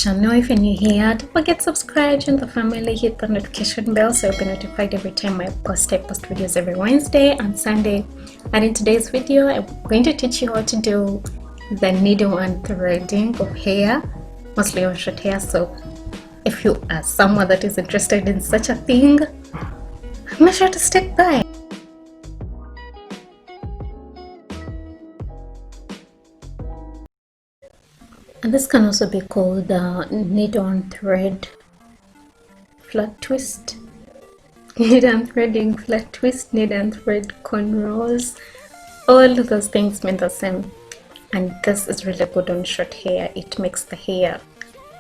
channel. If you're new here, don't forget to subscribe, join the family, hit the notification bell so you'll be notified every time I post videos every Wednesday and Sunday. And in today's video, I'm going to teach you how to do the needle and threading of hair, mostly of short hair. So if you are someone that is interested in such a thing, make sure to stick by. And this can also be called needle and thread flat twist, needle and threading flat twist, needle and thread cornrows. All of those things mean the same. And this is really good on short hair. It makes the hair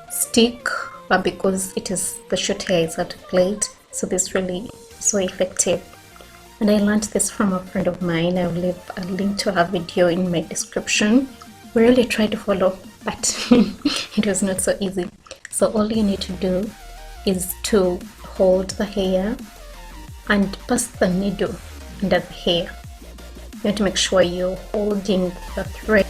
stick, but because it is the short hair is at plait, so this is really so effective. And I learned this from a friend of mine. I will leave a link to her video in my description. We really tried to follow, but it was not so easy. So all you need to do is to hold the hair and pass the needle under the hair. You have to make sure you're holding the thread.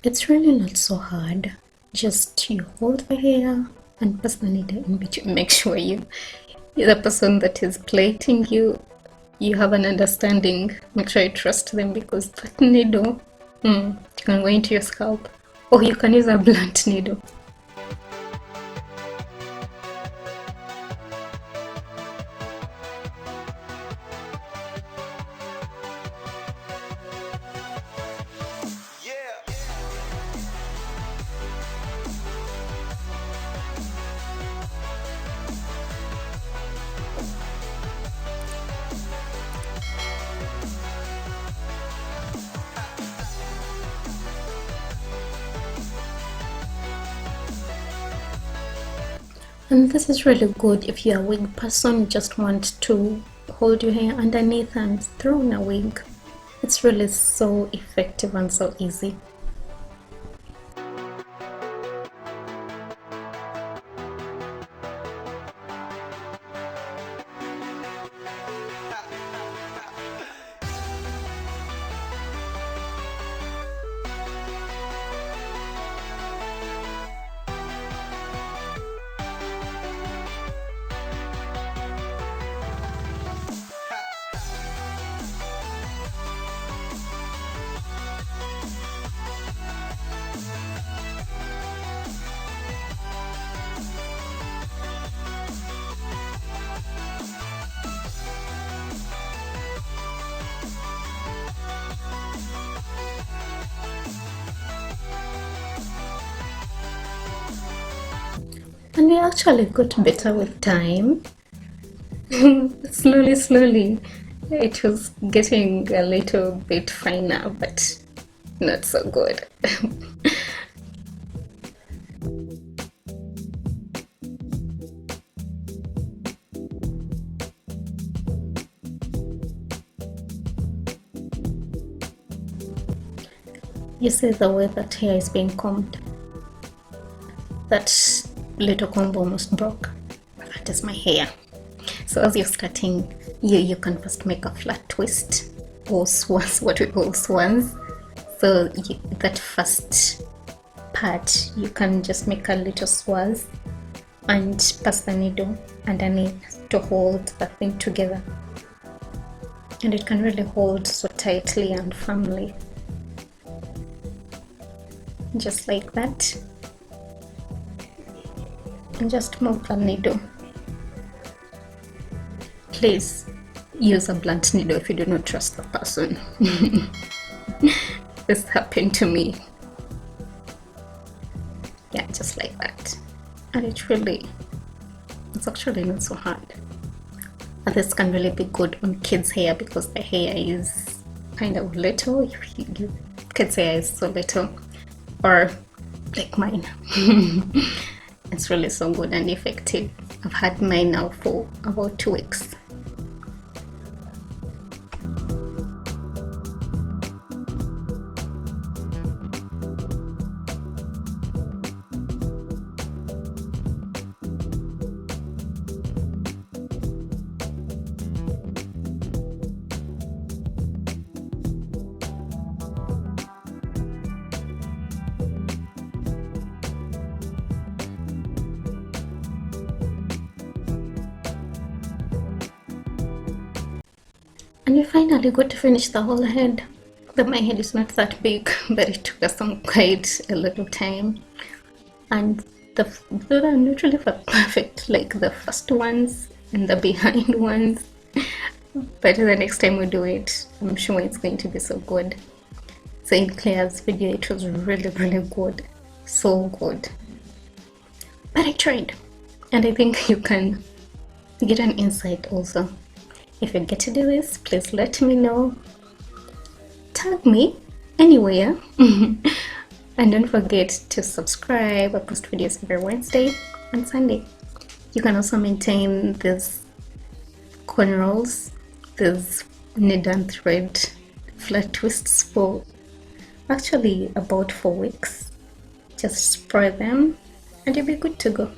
It's really not so hard. Just you hold the hair and pass the needle in between. Make sure you're the person that is plaiting you have an understanding. Make sure you trust them, because that needle can go into your scalp, or you can use a blunt needle. And this is really good if you're a wig person, you just want to hold your hair underneath and throw in a wig. It's really so effective and so easy. And we actually got better with time. Slowly, it was getting a little bit finer, but not so good. You see the way that hair is being combed? That little comb almost broke. That is my hair. So as you're starting, you can first make a flat twist or swans, what we call swans. So that first part, you can just make a little swaz and pass the needle underneath to hold the thing together. And it can really hold so tightly and firmly. Just like that. And just move the needle. Please use a blunt needle if you do not trust the person. This happened to me. Yeah, just like that. And it's actually not so hard. And this can really be good on kids' hair because the hair is kind of little. Kids' hair is so little, or like mine. It's really so good and effective. I've had mine now for about 2 weeks. And we finally got to finish the whole head. But my head is not that big, but it took us quite a little time. And those are literally perfect, like the first ones and the behind ones. But the next time we do it, I'm sure it's going to be so good. So in Claire's video, it was really good, so good. But I tried, and I think you can get an insight also. If you get to do this, please let me know. Tag me anywhere. And don't forget to subscribe. I post videos every Wednesday and Sunday. You can also maintain these cornrows, these needle and thread flat twists for actually about 4 weeks. Just spray them and you'll be good to go.